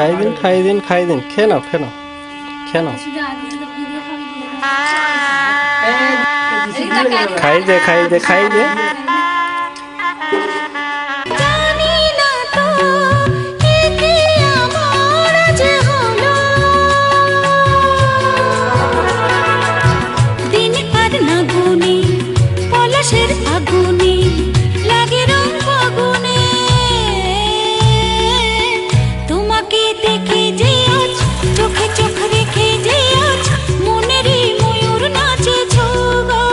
খাই দিন খেয়ে নাও খেয়ে নাও খাই দে জানি না তো একে আমার আজ হলো, দিন আর না গুনি পলাশের আগুনে লাগে রং ফাগুনে, তোমাকে দেখে যে আজ চোখে চোখ রেখে যে আজ মনেরই ময়ূর নাচে ছোগা,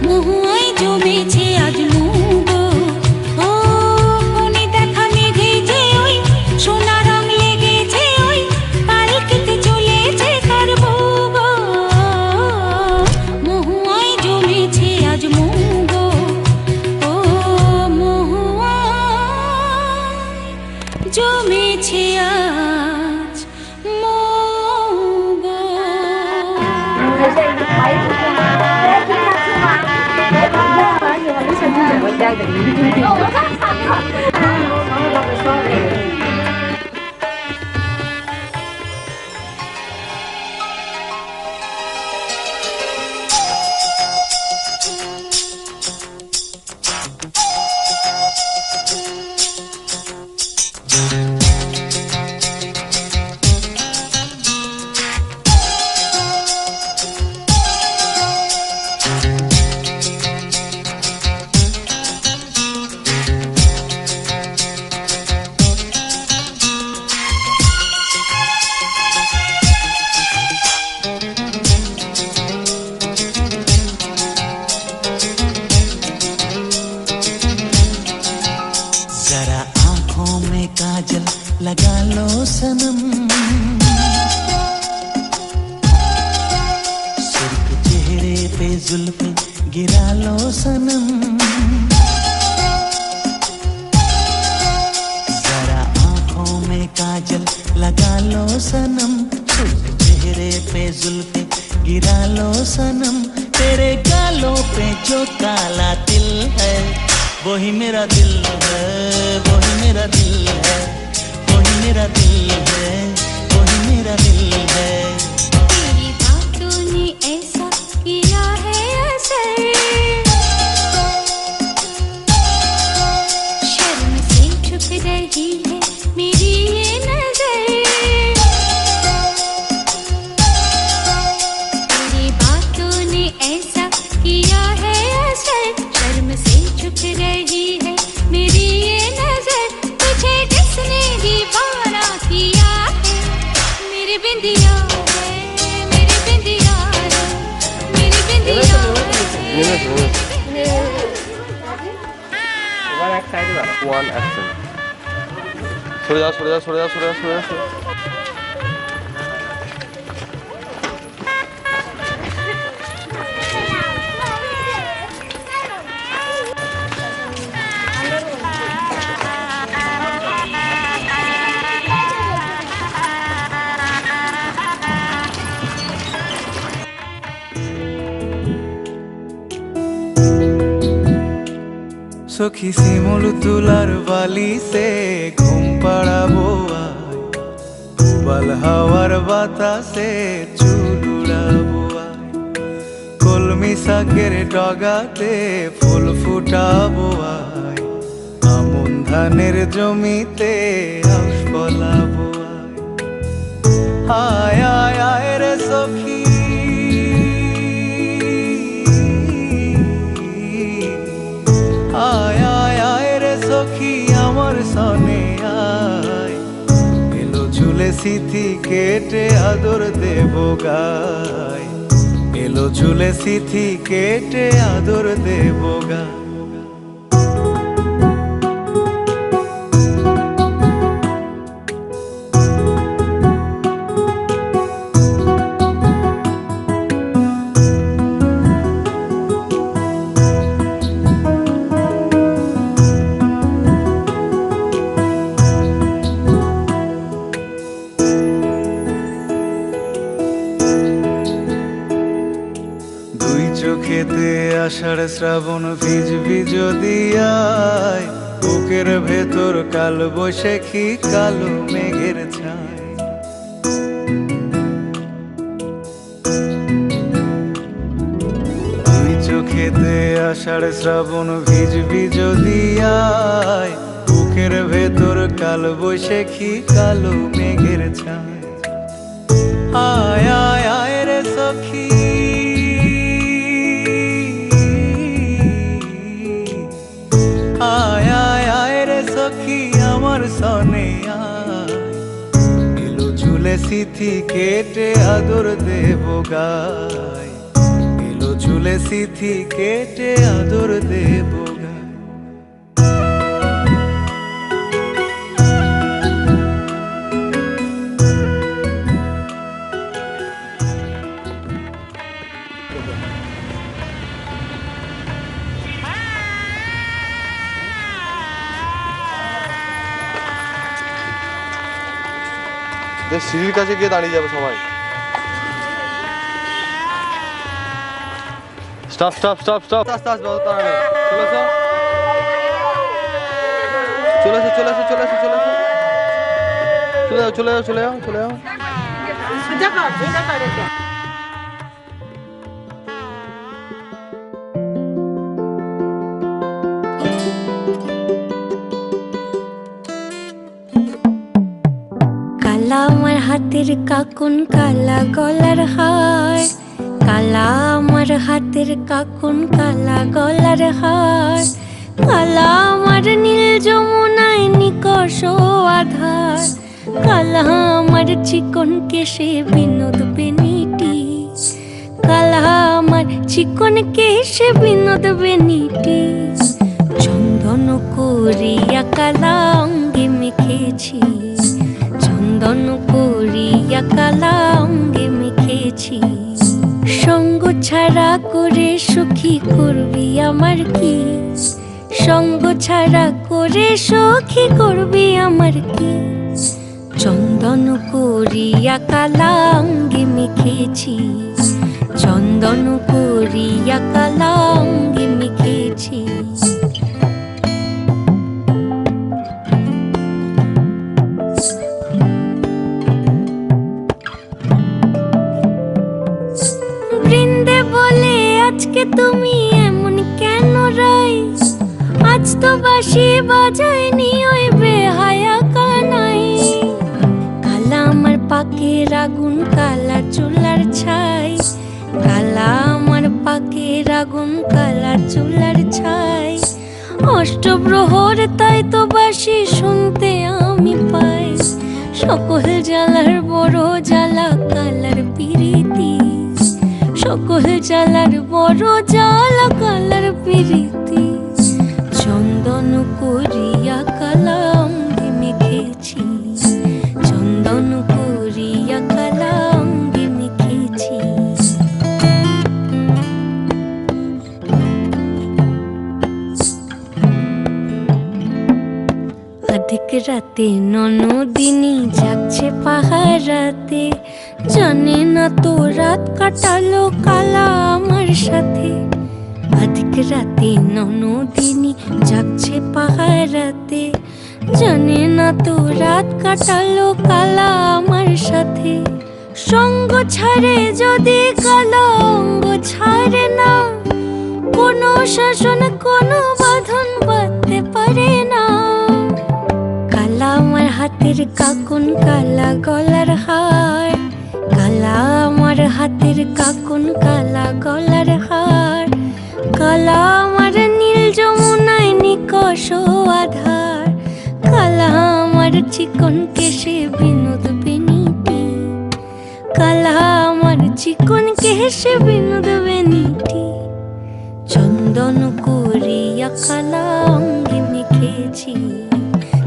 মহুয়ায় জমেছে আজ মুগো। ও কোনে দেখা মেঘে যে ওই সোনা রং লেগেছে ওই পালকিতে চলেছে তার বউগো, মহুয়ায় জমেছে আজ মুগো। ও মহুয়ায় জমেছে আজ মুগো। जरा आंखों में काजल लगा लो सनम, सुर्ख चेहरे पे जुल्फे गिरा लो सनम, जरा आंखों में काजल लगा लो सनम, सुर्ख चेहरे पे जुल्फे गिरा लो सनम, तेरे गालों पे जो काला तिल है वही मेरा दिल है, वही मेरा दिल है, वही मेरा दिल है, वही मेरा दिल है। तेरी बातों ने ऐसा किया है असर, शर्म से छुप रही है मेरी ये नजर, तेरी बातों ने ऐसा किया है असर, शर्म से छुप रही है मेरी ये नजर, तुझे जिसने दीवाना किया है मेरी बिंदिया है, मेरी बिंदिया है, मेरी बिंदिया है। এবার এক সাইডে দাও ওয়ান অ্যাকশন সরে যাও সখী শিমুল তুলার বালি সে ঘুম পাড়াবো আয়, উবাল হাওয়ার বাতাসে চুল উড়াবো আয়, কলমি শাকের ডগাতে ফুল ফুটাবো আয়, আমন ধানের জমিতে আউশ ফলাবো আয়, আয় আয় রে সখী আয় আয় আয় রে সখী আমার সনে আয়, এলো ঝুলে সিথি কেটে আদর দেব গায়, এলো ঝুলে সিথি কেটে আদর দেব গায়। চোখেতে আষাঢ় শ্রাবণ ভিজবি যদি আয়, বুকের ভেতর কাল বৈশাখী কালো মেঘের ছায়। তুই চোখেতে আষাঢ় শ্রাবণ ভিজবি যদি আয়, বুকের ভেতর কাল বৈশাখী কালো মেঘের ছায়। আয় আয় আয় রে সখী, আয় আয় আয় রে সখী আমার সনে আয়। এলো ঝুলে সিথি কেটে আদর দেব গায়, এলো ঝুলে সিথি কেটে আদর দেব গায়। সিঁড়ির কাছে গিয়ে দাঁড়িয়ে যাবে সবাই। স্টপ স্টপ স্টপ স্টপ, আস্তে আস্তে বাবা, তাড়া নেই। চলে আসো চলে আসো চলে আসো চলে আসো চলে আসো, চলে যাও চলে যাও চলে যাও চলে যাও। কালা আমার হাতের কাকুন কালা গলার হার, কালা আমার হাতের কাকুন কালা গলার হার, কালা আমার নীল যমুনায় নিকষ আধার, কালা আমার চিকন কেশে বিনোদ বেনিটি, কালা আমার চিকন কেশে বিনোদ বেনিটি, চন্দন করিয়া কালা অঙ্গে মেখেছি, চন্দন করিয়া কালা অঙ্গে মেখেছি, সঙ্গ ছাড়া করে সুখী করবি আমার কি, সঙ্গ ছাড়া করে সুখী করবি আমার কি, চন্দন করিয়া কালা অঙ্গে মেখেছি, চন্দন করিয়া কালা অঙ্গে মেখেছি। বৃন্দে বলে আজকে তুমি এমন কেন রাই, আজ তো বাঁশি বাজায়নি ওই বেহায়া কানাই, কালা আমার পাকের আগুন কালা চুলার ছাই, কালা আমার পাকের আগুন কালা চুলার ছাই, অষ্টপ্রহর তাই তো বাঁশি শুনতে আমি পাই, সকল জ্বালার বড় জ্বালা কালার পিরিতি, সকল জ্বালার বড় জ্বালা কালার পিরিতি, চন্দন করিয়া কালা অঙ্গে মেখেছি, চন্দন করিয়া কালা অঙ্গে মেখেছি। অধিক রাতে ননদিনী যাচ্ছে পাহারাতে, জানে না তো রাত কাটালো কালা আমার সাথে, অধিক রাতে ননদিনী যাচ্ছে পাহারাতে, জানে না তো রাত কাটালো কালা আমার সাথে, সঙ্গ ছাড়ে যদি কালা অঙ্গ ছাড়ে না, কোনো শাসন কোনো বাঁধন বাঁধতে পারে না, কালা আমার হাতের কাকুন কালা গলার হার, কালা আমার হাতের কাকুন কালা গলার হার, কালা আমার নীল যমুনায় নিকষ আধার, কালা আমার চিকন কেশে বিনোদ বেনিটি, কালা আমার চিকন কেশে বিনোদ বেনিটি, চন্দন করিয়া কালা অঙ্গে মেখেছি,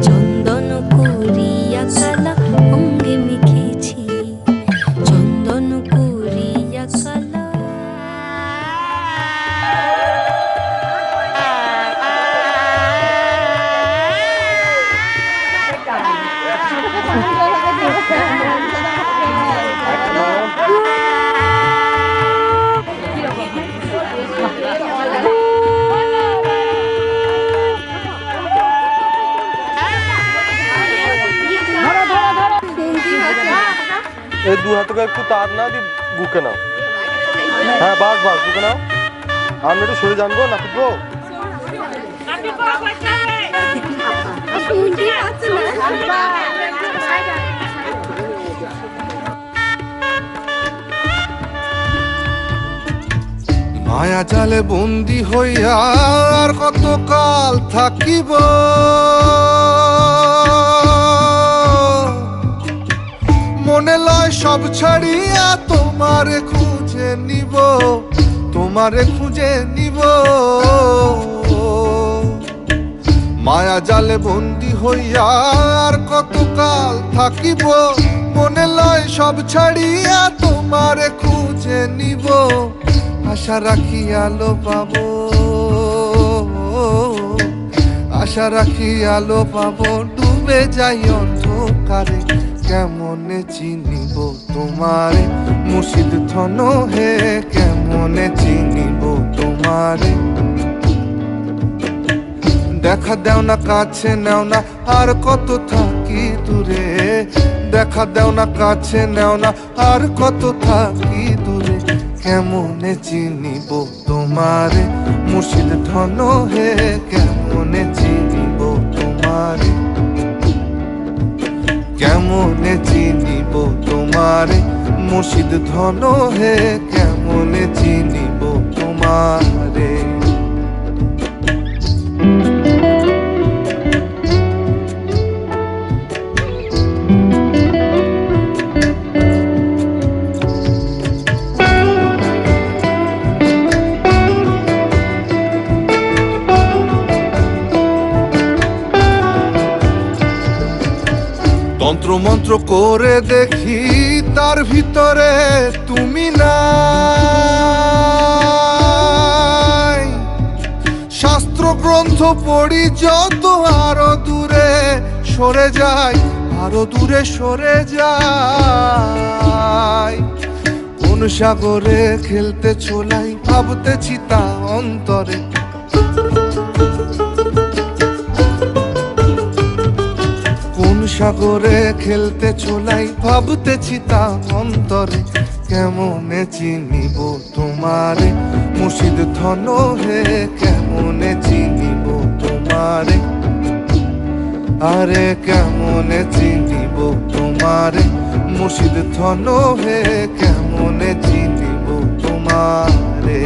চন্দন করিয়া কালা অঙ্গে মেখেছি, চন্দন করিয়া কালা। দু হাত করে একটু তার না দিয়ে বুকে নাও। হ্যাঁ বাস বাস বুকে নাও। আমরা একটু সরে জানবো না ফুটবো। মায়া জালে বন্দি হইয়া আর কত কাল থাকিব, মনে লয় সব ছাড়িয়া তোমারে খুঁজে নিব, তোমারে খুঁজে নিব। মায়া জালে বন্দি হইয়া আর কত কাল থাকিব, মনে লয় সব ছাড়িয়া তোমারে খুঁজে নিব। আশা রাখি আলো পাবো, আশা রাখি আলো পাবো, ডুবে যাই অন্ধকারে। কেমনে চিনিব তোমারে মুর্শিদ ধন হে, কেমনে চিনিব তোমারে। দেখা দেও না কাছে নেও না আর কত থাকি দূরে, দেখা দেও না কাছে নেও না আর কত থাকি দূরে। কেমনে চিনিব তোমারে মুর্শিদ ধন হে, কেমনে চিনিব তোমারে, কেমনে চিনিব তোমারে মুর্শিদ ধন হে, কেমনে চিনিব তোমারে। তন্ত্র মন্ত্র করে দেখি তার ভিতরে তুমি নাই, শাস্ত্র গ্রন্থ পড়ি যত আরো দূরে সরে যাই, আরো দূরে সরে যাই। কোন সাগরে খেলতে ছোলাই ভাবতেছি তা অন্তরে, সাগরে খেলতে ছোলাই ভাবতেছি তা অন্তরে। কেমনে চিনিব তোমারে মুর্শিদ ধন হে, কেমনে চিনিব তোমারে। আরে কেমনে চিনিব তোমারে মুর্শিদ ধন হে, কেমনে চিনিব তোমারে।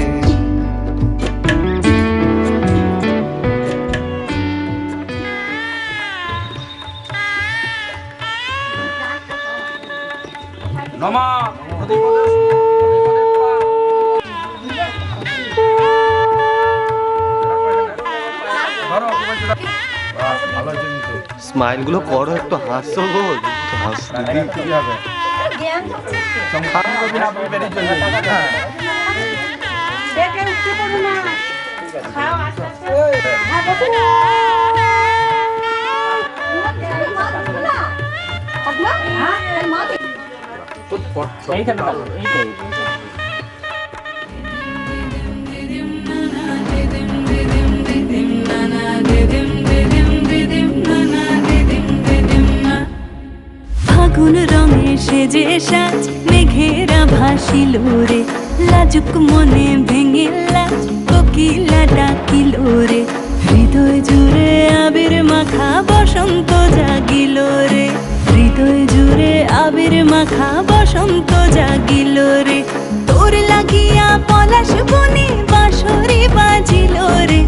স্মাইল গুলো করো, একটু হাসো গো, হাসতে দিই কি হবে। ফাগুন রঙে সেজে সাজ মেঘেরা ভাসিল রে, লাজুক মনে ভেঙে লাজ কোকিলা ডাকিল রে। হৃদয় জুড়ে আবির মাখা বসন্ত জাগিল রে, হৃদয় জুড়ে আবির মাখা বসন্ত জাগিল রে। তোর লাগিয়া পলাশ বনে বাঁশরি বাজিল রে,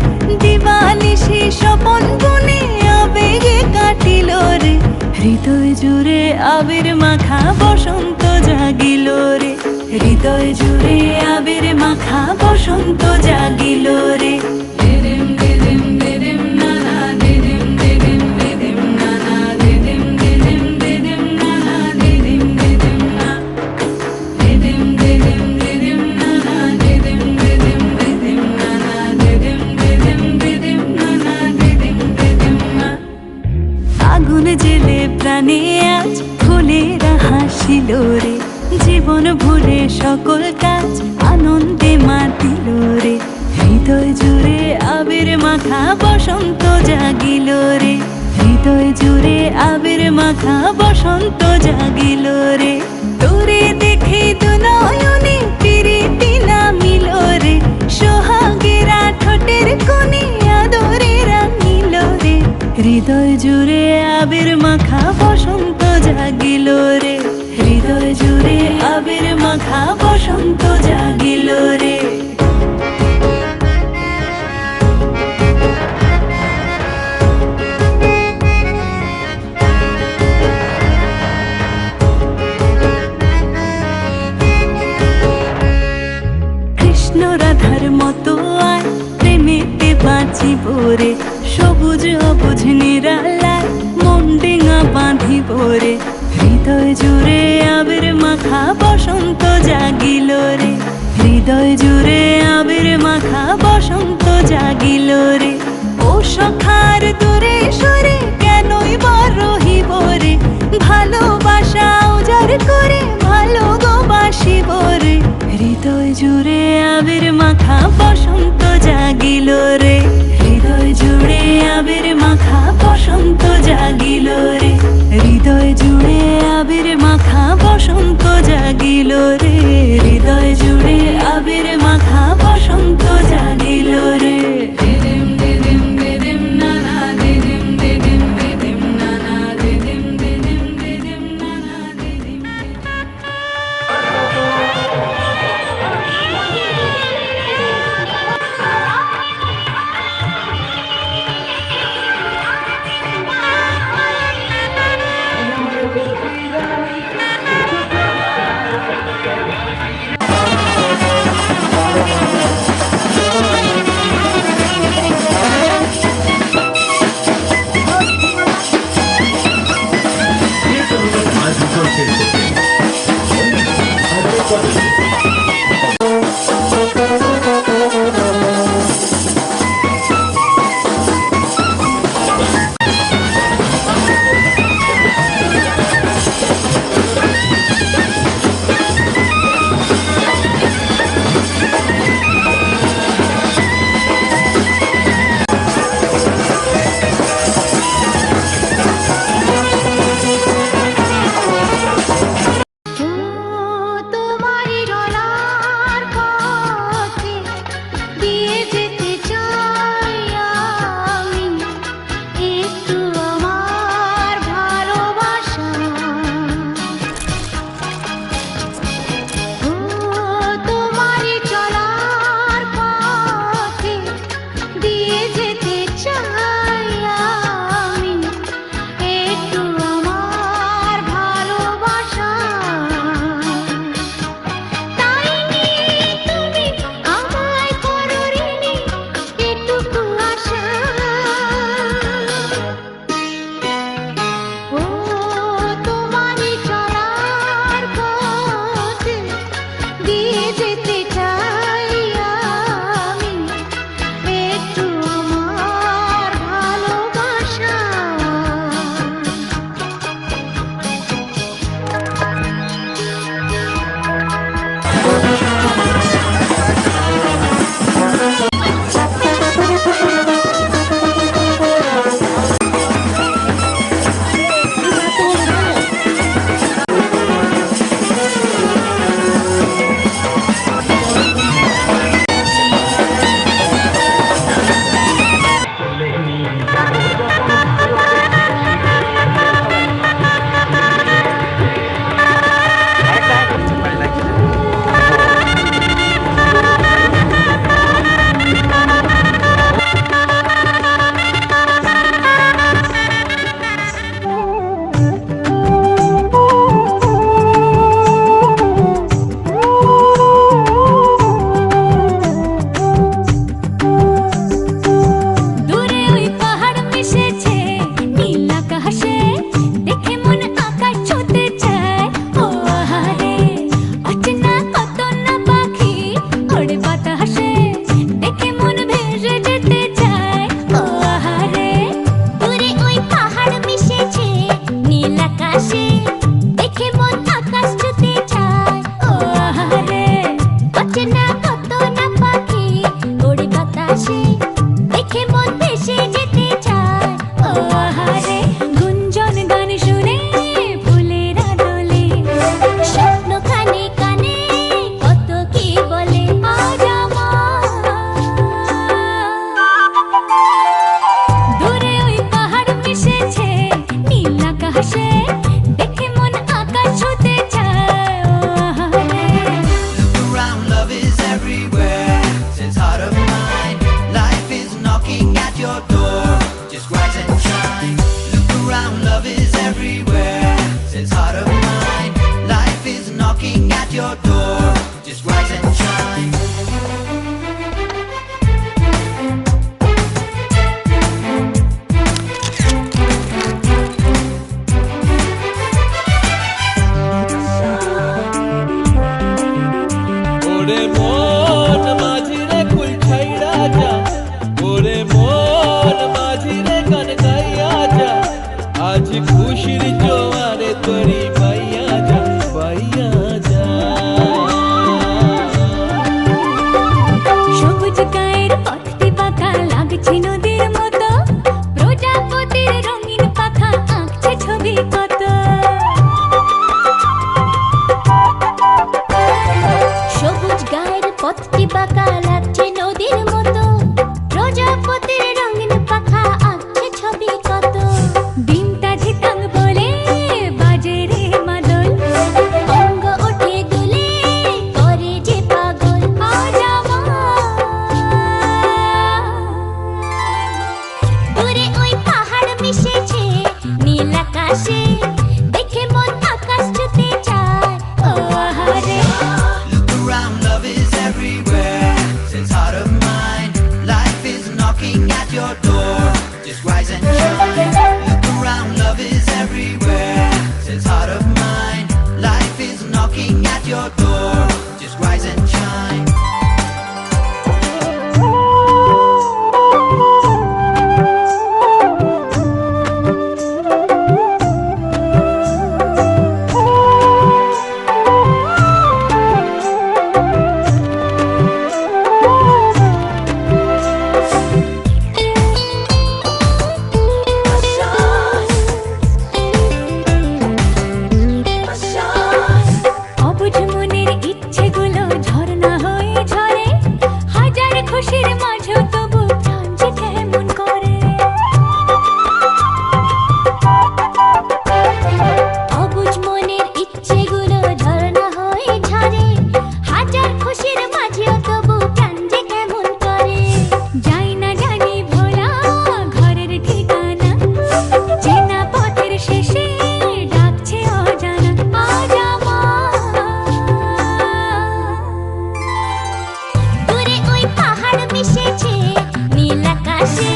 দিবানিশি স্বপন বনে আবেগে কাটিল রে। হৃদয় জুড়ে আবির মাখা বসন্ত জাগিল রে, হৃদয় জুড়ে আবির মাখা বসন্ত জাগিল রে। আগুন জেলে প্রাণে আজ ফুলেরা হাসিল রে, জীবন ভুলে সকল কাজ আনন্দে মাতিল রে। হৃদয় জুড়ে আবির মাখা বসন্ত জাগিল রে, হৃদয় জুড়ে আবির মাখা বসন্ত জাগিল রে। তোরে দেখে দু নয়নে প্রীতি নামিল রে, সোহাগেরা ঠোঁটের কোণে আদরে রাঙিল রে, হৃদয় জুড়ে আবির মাখা বসন্ত জাগিল রে, হৃদয় জুড়ে আবির মাখা বসন্ত জাগিল রে। কৃষ্ণ রাধার মতো আয় প্রেমেতে বাঁচিব রে, সবুজ অবুঝ নিরালায় মন ডিঙা বাঁধিব রে, হৃদয় জুড়ে আবির মাখা বসন্ত জাগিল রে, হৃদয় জুড়ে আবির মাখা বসন্ত জাগিল রে। ও সখার দূরে সরে কেনই বা রহিব রে, ভালোবাসা উজাড় করে ভালো গো বাসিব রে, হৃদয় জুড়ে আবির মাখা বসন্ত জাগিল রে, হৃদয় জুড়ে আবির মাখা বসন্ত জাগিল রে, হৃদয় জুড়ে আবির মাখা বসন্ত জাগিল রে, হৃদয় জুড়ে আবির মাখা বসন্ত জাগিল রে। দিদিম দিদিম দিদিম নানা দিদিম দিদিম দিদিম নানা দিদিম দিদিম দিদিম নানা দিদিম। তোমারি ডলার পথে দিয়ে যেতে চাই আমি একটু আমার ভালোবাসা। তোমারি চলার পথে দিয়ে যেতে চাই আমি একটু আমার ভালোবাসা। তাই নিয়ে তুমি আমায় করো ঋণী এটুকু আশা। ও তোমারই চলার পথে দিয়ে যেতে চাই আমি একটু আমার ভালোবাসা। দূরে ওই পাহাড় মিশেছে নীল আকাশে, দেখে মন আকাশ ছুঁতে চায়। ও আহারে অচেনা কত না পাখি ওড়ে বাতাসে, দেখে মন ভেসে যেতে চায়। ও আহারে দূরে ওই পাহাড় মিশেছে নীল আকাশে, দেখে মন আকাশ ছুঁতে চায়। ও আহারে অচেনা কত না পাখি ওড়ে বাতাসে, দেখে মন ভেসে যেতে চায়। ও আহারে গুঞ্জন গান শুনে ফুলেরা দোলে, everywhere. Says heart of mine, life is knocking at your door. Just rise and shine. Look around, love is everywhere. Says heart of mine, life is knocking at your door. Just rise and shine. ওরে মন মাঝিরে কুল ছাইড়া যা, ওরে মন মাঝিরে গান গাইয়া যা, আজ খুশির জোয়ারে তরি পাইয়া যা, পাইয়া যা। সবুজ গায়ের পথটি বাঁকা লাগছে নদীর মতো, প্রজাপতির রঙিন পাখা আঁকছে ছবি কত। সবুজ গায়ের পথটি বাঁকা লাগছে নদীর মতো, প্রজাপতির রঙিন পাখা আঁকছে ছবি কত। ডিমটা ঝিতাং বলে বাজে রে মাদল, অঙ্গ ওঠে দুলে করে যে পাগল। আজ দূরে ওই পাহাড় মিশেছে নীল আকাশে, দেখে মন আকাশ ছুতে চায় ও আহারে। Look around, love is everywhere. Says heart of mine, life is knocking at your door. Just rise and shine. Look around, love is everywhere. Says heart of mine, life is knocking at your door. Just rise and shine. অবুঝ মনের ইচ্ছেগুলো ঝরনা হয়ে ঝরে, হাজার খুশির মাঝেও তবু প্রাণ যে কেমন করে। অবুঝ মনের ইচ্ছেগুলো ঝরনা হয়ে ঝরে, হাজার খুশির মাঝেও তবু প্রাণ যে কেমন করে। যাই না জানি ভোলা ঘরের ঠিকানা, চেনা পথের শেষে ডাকছে অজানা। আজ দূরে ওই পাহাড় মিশেছে নীল আকাশে,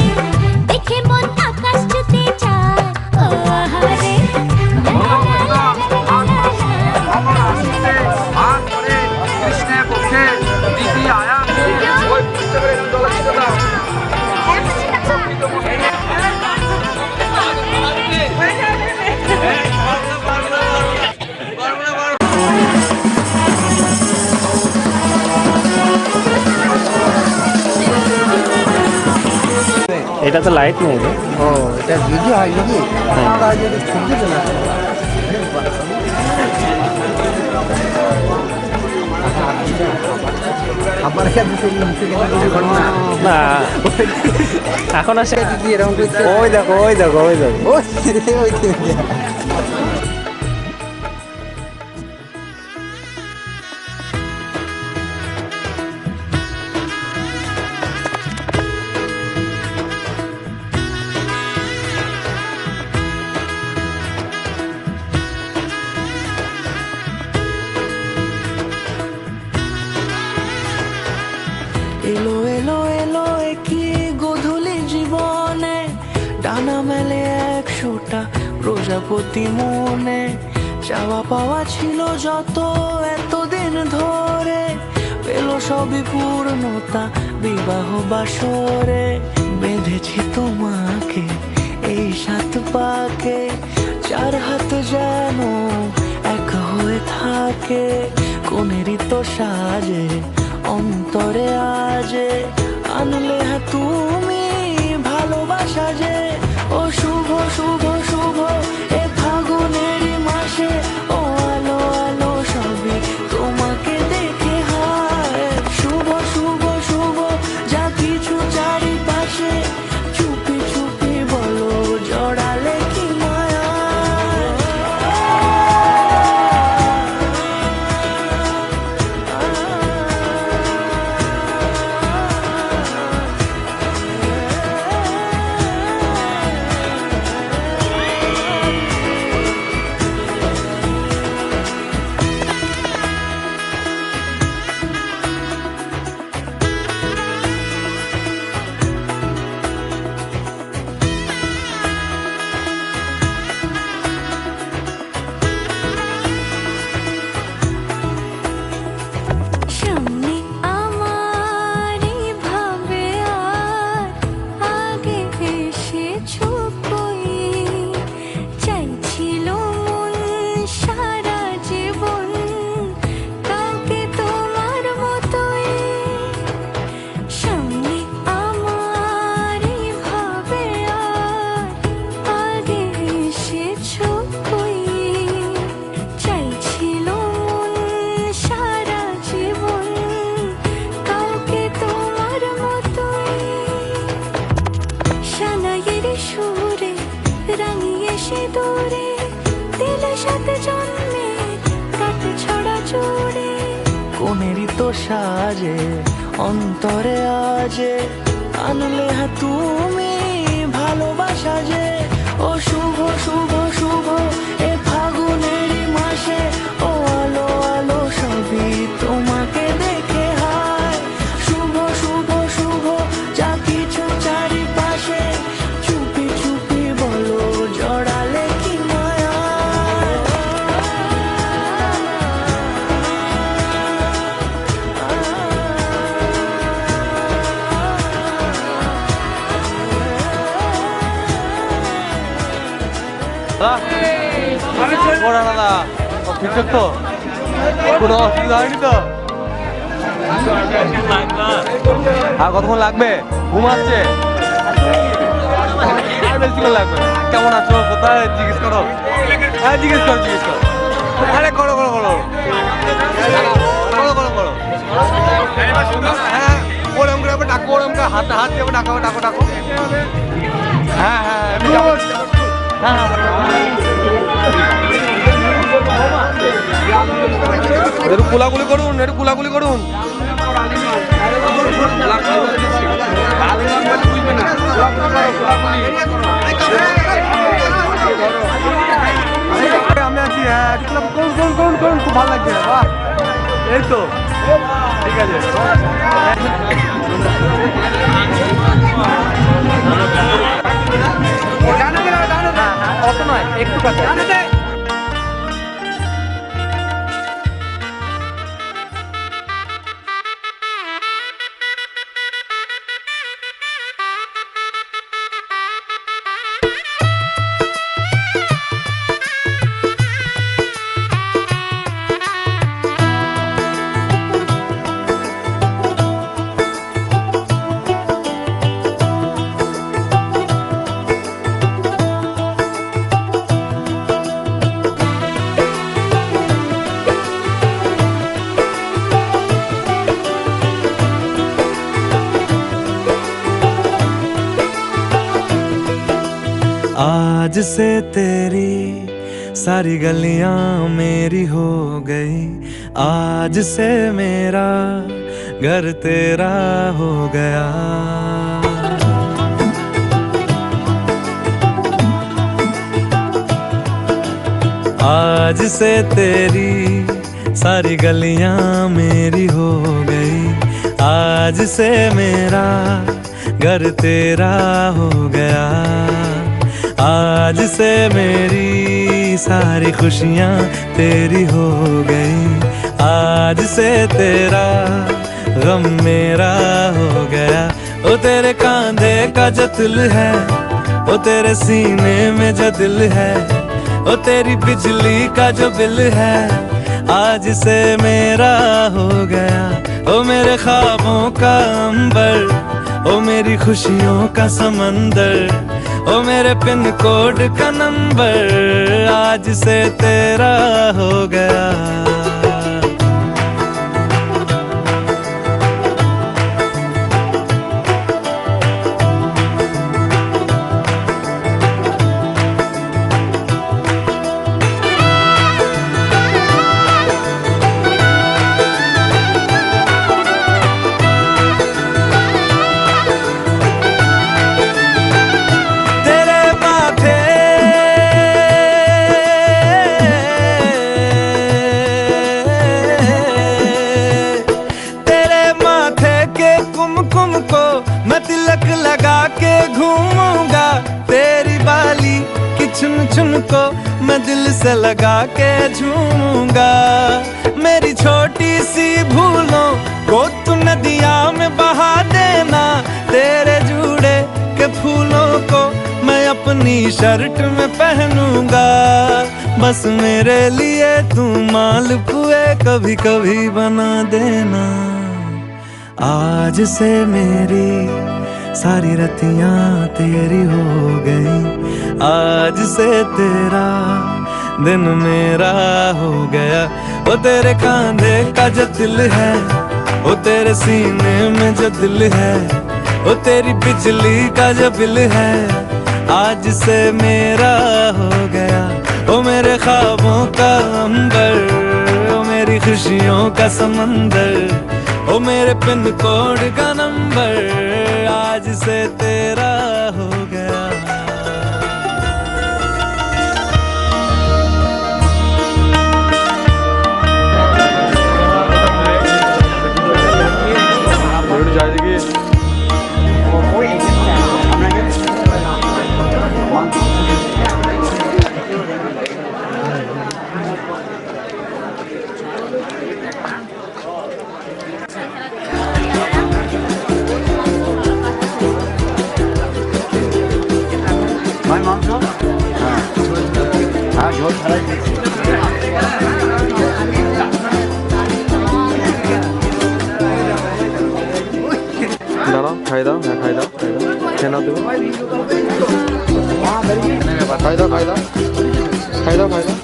দেখে মন আকাশ ছুতে চায় ও আহারে। কৃষ্ণের পক্ষে দিদি আয়া ওই পুস্তকের একটু দলা ছিল দাও। এটা তো লাইট নেই রে। ও এটা ভিডিও হয় নাকি? আমরা যদি ছবি না আমার কাছে ঘটনা না এখন আসে দিদি এরকম করছে। ওই দেখো ওই দেখো ওই দেখো। ও ওই এলো এলো এলো কি গোধূলি জীবনে, ডানা মেলে 100টা প্রজাপতি মনে। চাওয়া পাওয়া ছিল যত এতদিন ধরে, পেল সবই পূর্ণতা বিবাহ বাসরে। বেঁধেছি তোমাকে এই 7 পাকে, 4 হাত যেন এক হয়ে থাকে। কোনেরই তো সাজে অন্তরে আজে, আনলে তুমি ভালোবাসা যে। ও শুভ শুভ শুভ এ ফাগুনের মাসে, ও আলো আলো সবই তোমাকে দেখে হায়। শুভ শুভ শুভ যা কিছু চারিপাশে, চুপি চুপি বলো জড়ালে কি মায়া। সাজে অন্তরে আজে আনলে তুমি ভালোবাসা যে ও শুভ শুভ শুভ এ ফাগুনেরই মাসে ও আলো আলো সবই তোমাকে দেখে হায় শুভ শুভ শুভ যা কিছু চারিপাশে চুপি চুপি বলো জড়ালে কি মায়া ওরা দাদা ঠিকঠাক তো কোনো অসুবিধা হয়নি তো? আর কতক্ষণ লাগবে? ঘুম আসছে? আর বেশিক্ষণ লাগবে না। কেমন আছো? কোথায়? জিজ্ঞেস করো। হ্যাঁ জিজ্ঞেস করো জিজ্ঞেস করো। আরে করো করো করো করো করো করো। হ্যাঁ ওরম করে ডাকো, ওরম করে হাতে হাত দিয়ে ডাকো ডাকো ডাকো। হ্যাঁ হ্যাঁ এমনি যাবো। হ্যাঁ একটু কোলাগুলি করুন, একটু কোলাগুলি করুন। আমি আছি। হ্যাঁ করুন করুন করুন করুন, খুব ভালো লাগছে। বাহ এই তো ঠিক আছে। অত নয় একটু কাছে। आज से तेरी सारी गलियां मेरी हो गई आज से मेरा घर तेरा हो गया आज से तेरी सारी गलियां मेरी हो गई आज से मेरा घर तेरा हो गया आज से मेरी सारी खुशियाँ तेरी हो गई आज से तेरा गम मेरा हो गया ओ तेरे कांधे का जो दिल है ओ तेरे सीने में जो दिल है ओ तेरी बिजली का जो बिल है आज से मेरा हो गया ओ मेरे ख्वाबों का अंबर ओ मेरी खुशियों का समंदर ओ मेरे पिन कोड का नंबर आज से तेरा हो गया चुन चुन को मैं दिल से लगा के झूमूंगा मेरी छोटी सी भूलों को तू नदिया में बहा देना तेरे जूड़े के फूलों को मैं अपनी शर्ट में पहनूंगा बस मेरे लिए तू मालपुए कभी कभी बना देना आज से मेरी सारी रतियां तेरी हो गई आज से तेरा दिन मेरा हो गया वो तेरे कांधे का जो दिल है वो तेरे सीने में जो दिल है वो तेरी बिजली का जो बिल है आज से मेरा हो गया वो मेरे ख्वाबों का अंबर वो मेरी खुशियों का समंदर ओ मेरे पिन कोड का नंबर आज से तेरा हो गया। দাঁড়াও, খাই দাও, হ্যাঁ খাই দাও, খাই দাও, খেয়ে নাও তুমি, খাই দাও, খাই দাও, খাই দাও, খাই দাও।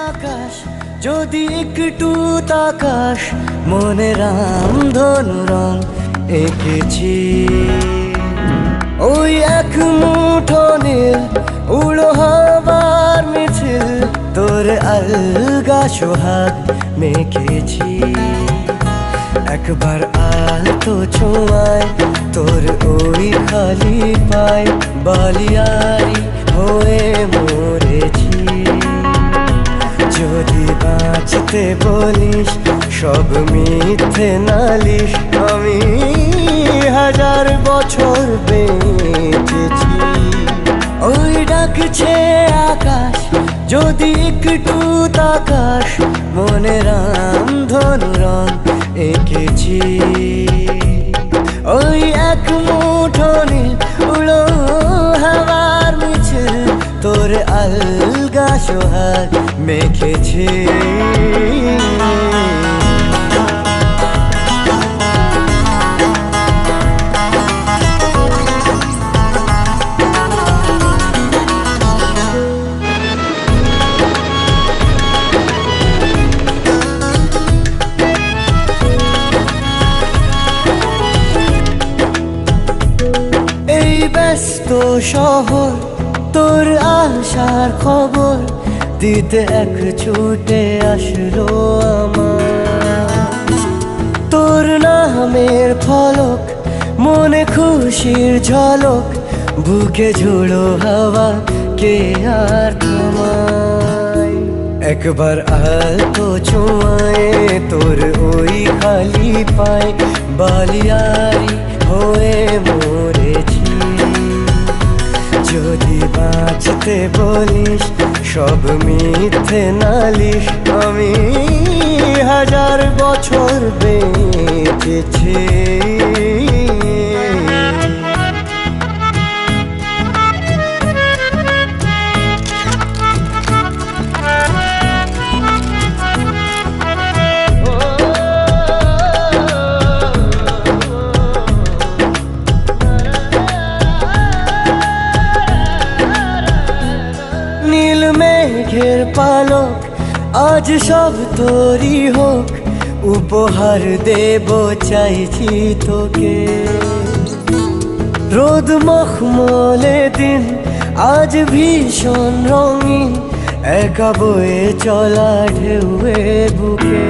আকাশ যদি একটু তাকাস, মনে রামধনু রং এঁকেছি। ওই এক মুঠো নীল উড়ো হবার মিছিল, তোর আলগা সোহাগ মেখেছি। একবার আলতো ছোঁয়ায় তোর ওই খালি পায়, বালিয়ারি হয়ে মরেছি। যদি বাঁচতে বলিস সব মিথ্যে নালিশ, আমি 1000 বছর বেঁচেছি। ওই ডাকছে আকাশ যদি একটু তাকাস, মনে রামধনু রং এঁকেছি। ওই এক মুঠো নীল উড়ো হাওয়ার মিছিল, তোর আলগা সোহাগ মেখেছি। ব্যস্ত শহর তোর আসার খবর দিতে এক ছুটে আসলো আমার। তোর নামের ফলক মনে খুশির ঝলক, বুকে ঝুড়ো হাওয়া কে আর থামায়। একবার আলতো ছোঁয়ায় তোর ওই খালি পায়, বালিয়ারি হয়ে মরেছি। যদি বাঁচতে বলিস সব মিথ্যে নালিশ, আমি 1000 বছর বেঁচেছি। নীল মেঘের পালক আজ সব তোরই হোক, উপহার দেব চাইছি তোকে। রোদ মখমলে দিন আজ ভীষণ রঙিন, একা বয়ে চলা ঢেউয়ে বুকে।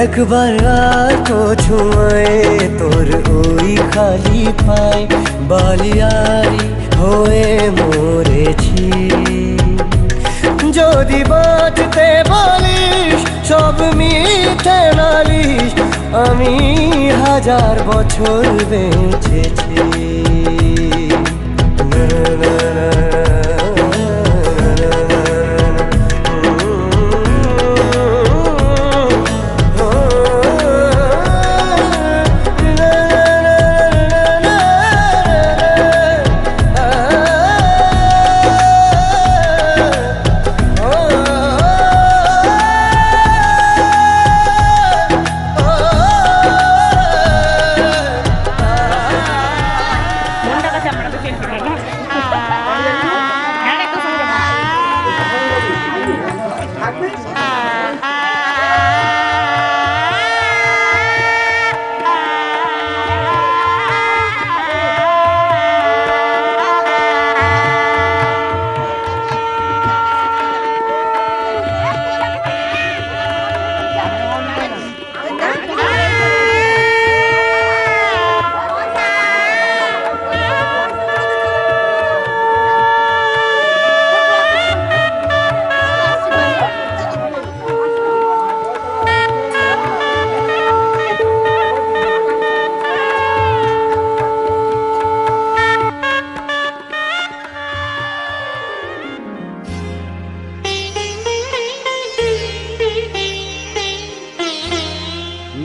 একবার আর তো ছুঁয়ে তোর ওই খালি পায়, বালিয়ারি হয়ে মরেছি। যদি বাঁচতে বলিস সব মিথ্যে নালিশ, আমি 1000 বছর বেঁচেছি।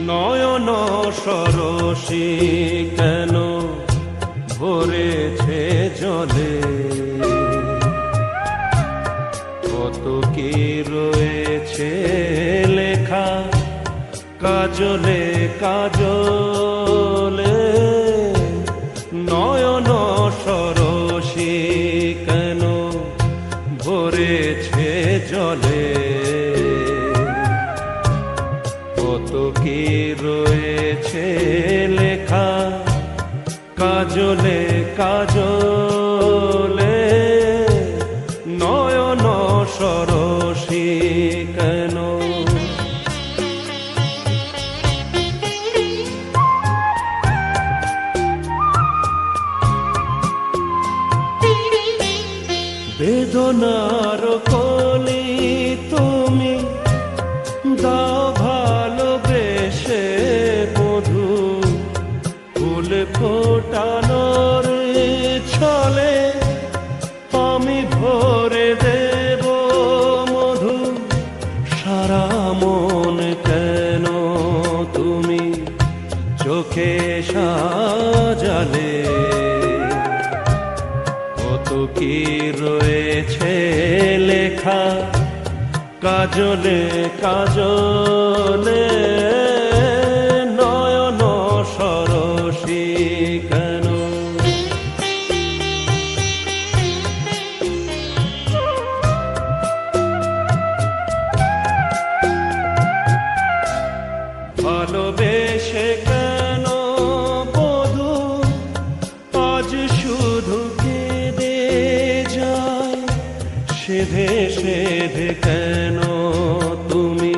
নয়ন সরসী কেন ভরেছে জলে, কত কি রয়েছে লেখা কাজলে কাজলে। নয়ন সরসী কেন ভরেছে জলে, কত কি রয়েছে লেখা কাজলে কাজলে। নয়ন সরসী কেন। বেদনার কলি তুমি দাও ভালোবেসে মধু, ফুল ফোটানোর ছলে আমি ভরে দেব মধু। সারা মন কেন তুমি চোখে সাজালে, কত কি রয়েছে লেখা কাজলে কাজলে। নয়ন সরসী কেন। ভালোবেসে কেন বধূ আজ শুধু কেঁদে যায়, সেধে সেধে কেন তুমি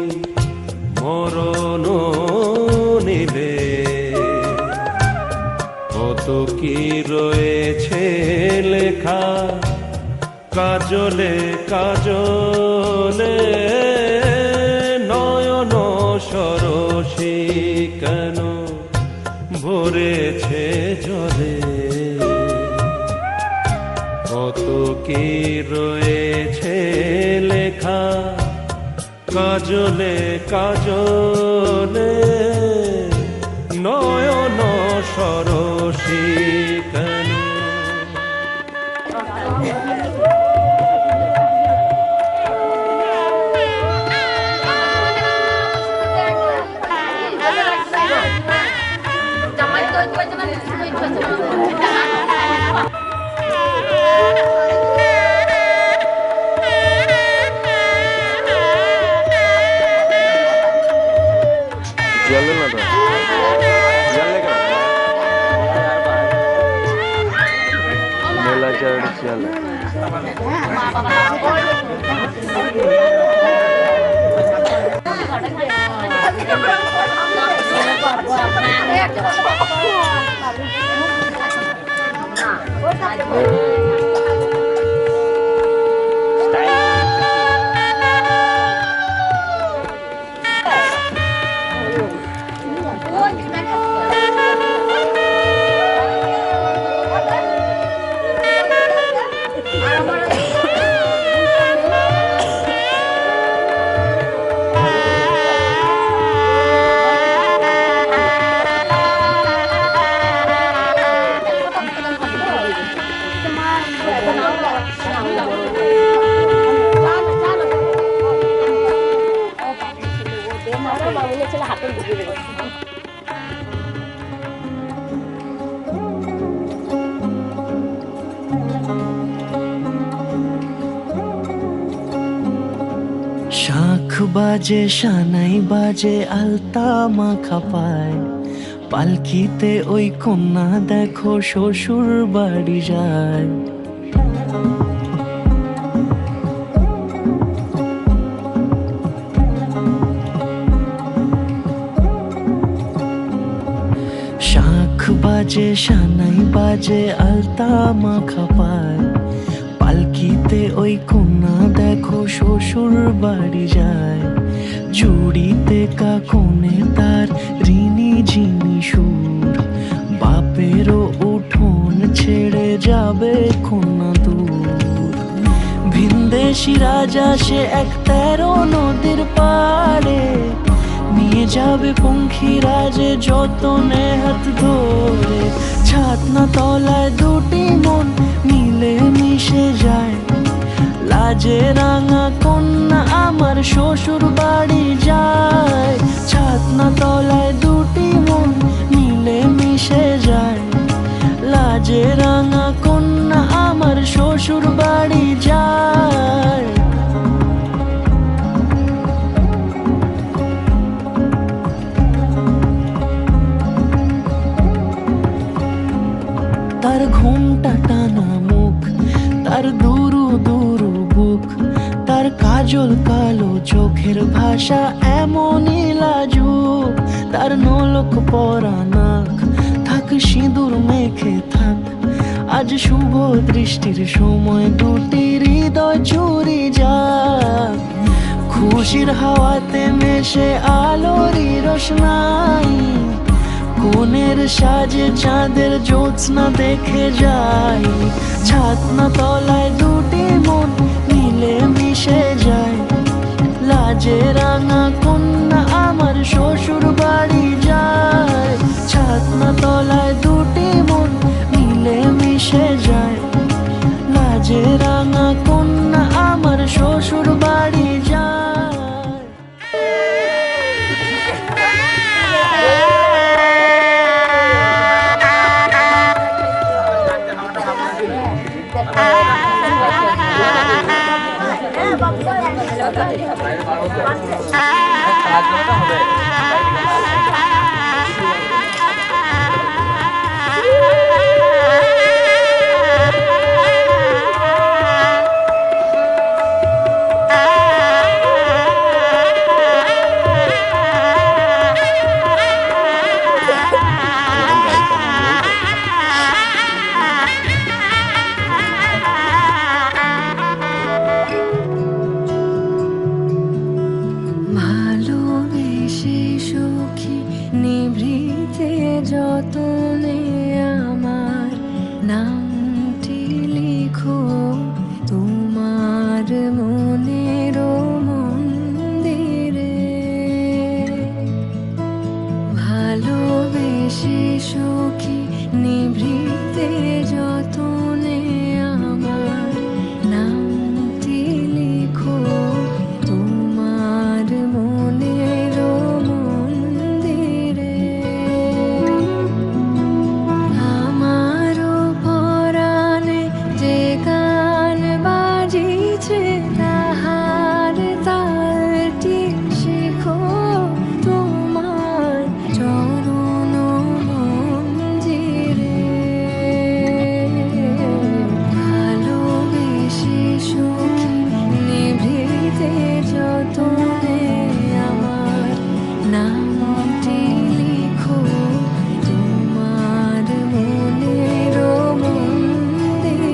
মরণ নিবে। কত কি রয়েছে লেখা কাজলে কাজলে। নয়ন সরসী কেন ভরেছে জলে, কত কি রয়েছে লেখা কাজলে কাজলে। নয়ন সরসী কেন। জলে না তো জলে কেন মেলা চলে চলে। শাখ বাজে সানাই বাজে আলতা মাখা পায়, পালকিতে ওই কন্যা দেখো শ্বশুর বাড়ি যায়। শাখ বাজে সানাই বাজে আলতা মাখা পায়, পালকিতে ওই কন্যা দেখো শ্বশুর বাড়ি যায়। চুড়িতে কাকনে তার ঋণী ঝিনি সুর, বাপেরও উঠোন ছেড়ে যাবে কন্যা দূর। ভিনদেশি রাজা সে এক 13 নদীর পাড়ে, নিয়ে যাবে পঙ্খিরা যে যতনে হাত ধরে, ছাতনা তলায় দুটি মন মিলে মিশে যায়। লাজে রাঙা কন্যা আমার শ্বশুর বাড়ি যায়, ছাতনা তলায় দুটি মন মিলে মিশে যায়। লাজে রাঙা কন্যা আমার শ্বশুর বাড়ি যায়। তার ঘুমটা টানা মুখ, তার দুরু দুরু বুক, তার কাজল কালো চোখের ভাষা এমনই লাজুক। তার নলক পরা নাক, থাক সিঁদুর মেখে থাক। আজ শুভ দৃষ্টির সময় দুটি হৃদয় চুরি যাক। খুশির হাওয়াতে মেশে আলোরই রোশনাই, কোণের সাজে চাঁদের জ্যোৎস্না দেখে যাই। ছাতনা তলায় দুটি মন মিলে মিশে যায়। লাজে রাঙা কন্যা আমার শ্বশুর বাড়ি যায়, ছাতনা তলায় দুটি মন মিলে মিশে যায়। লাজে রাঙা কন্যা আমার শ্বশুর বাড়ি যায়। ভালোবেসে সুখী নিভৃতে যতনে আমার নামটি লিখো তোমার মনের মন্দিরে। ভালোবেসে সুখী নিভৃতে যতনে আমার নামটি লিখো তোমার মনের মন্দিরে। আমার পরাণে যে গান বাজিছে তাহার তালটি শিখো তোমার চরণ মঞ্জিরে। ভালোবেসে সুখী নিভৃতে যতনে আমার নামটি লিখো তোমার মনের মন্দিরে।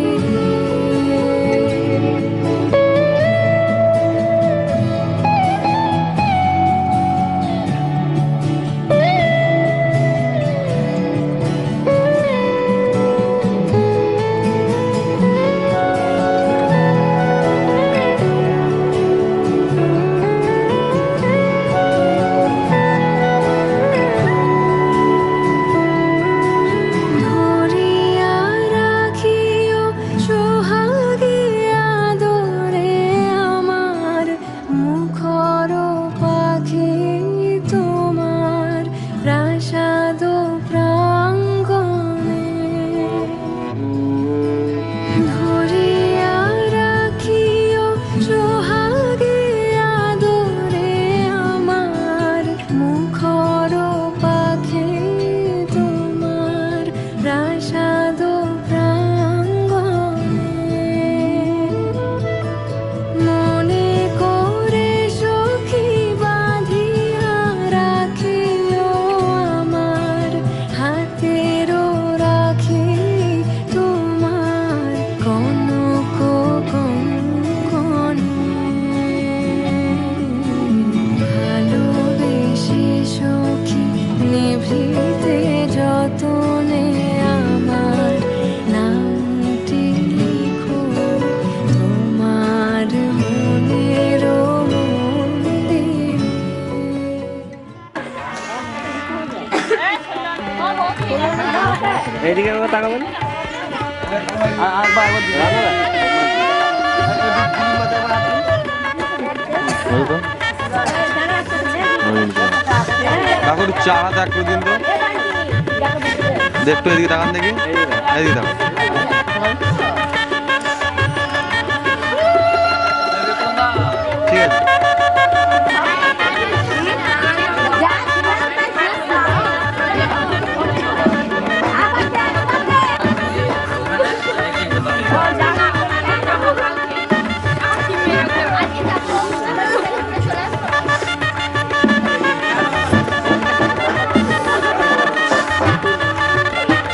এইদিকে একবার তাকাবেন। কাকুর চারা ত্যাগ করে দিন তো। দেখতো এদিকে তাকান দেখি, এদিকে তাকান। ঠিক আছে।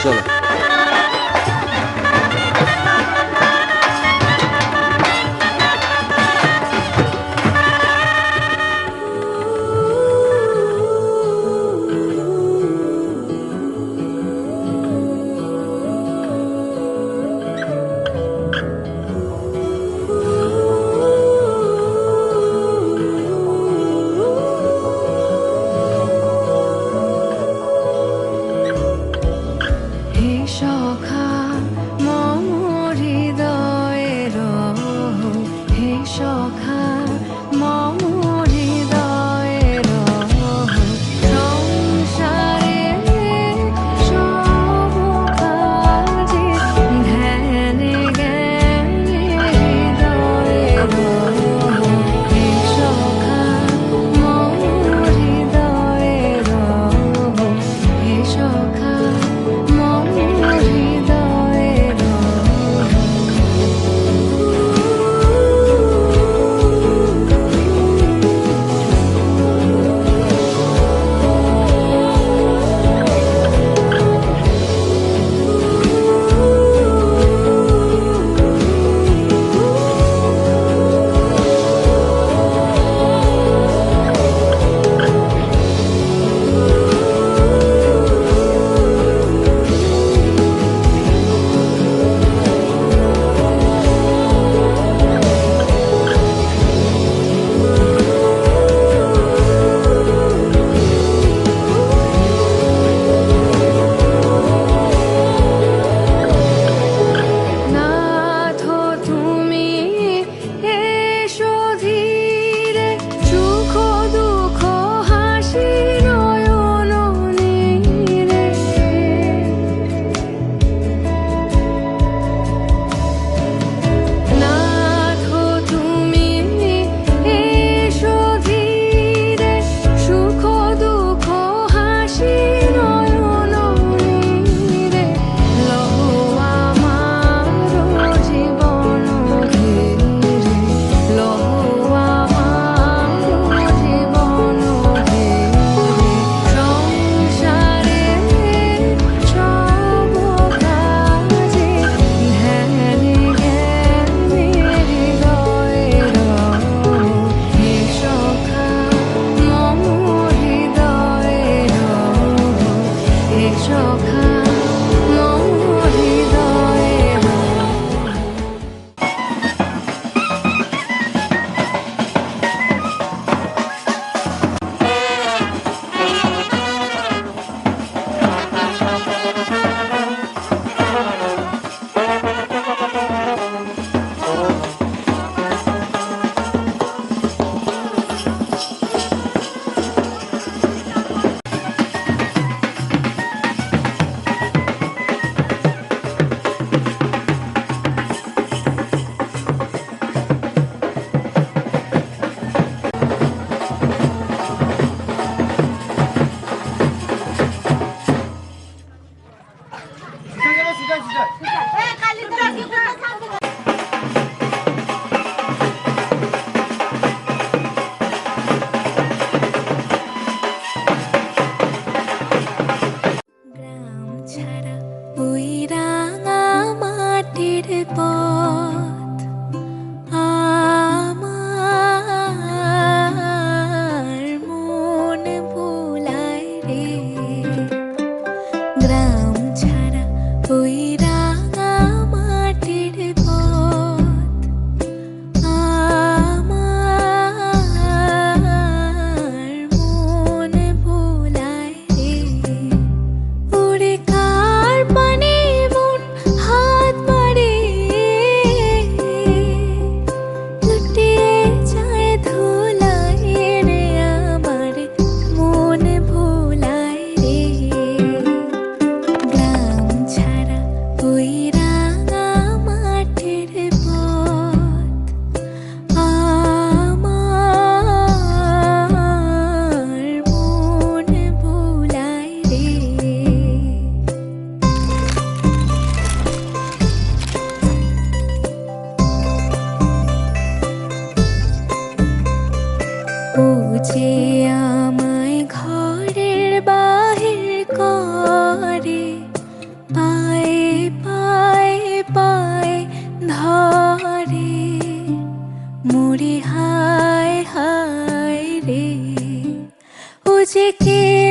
চলো।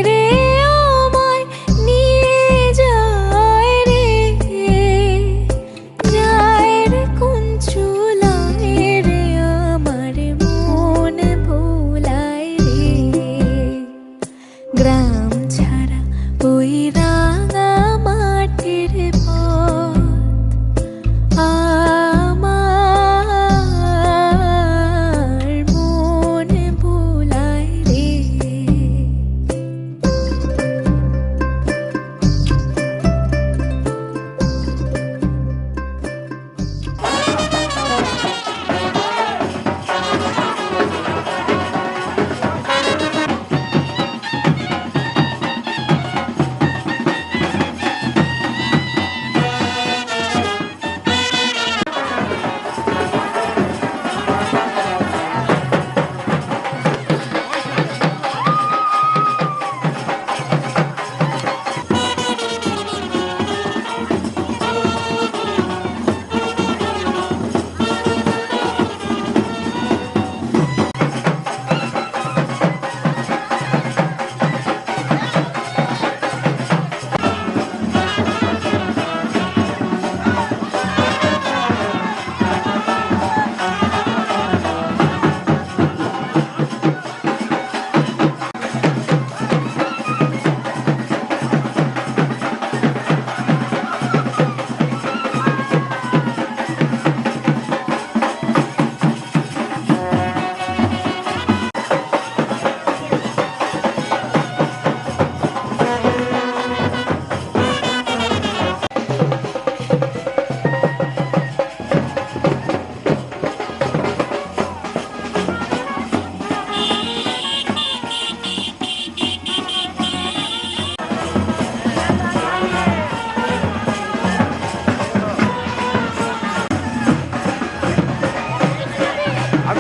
রে আমায় নিয়ে যায় রে, যায় রে কোন চুলায় রে, আমার মন ভোলায় রে। গ্রাম ছাড়া ওই রাঙা মাটির পথ আমার মন ভোলায় রে।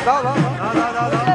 দাও দাও দাও দাও দাও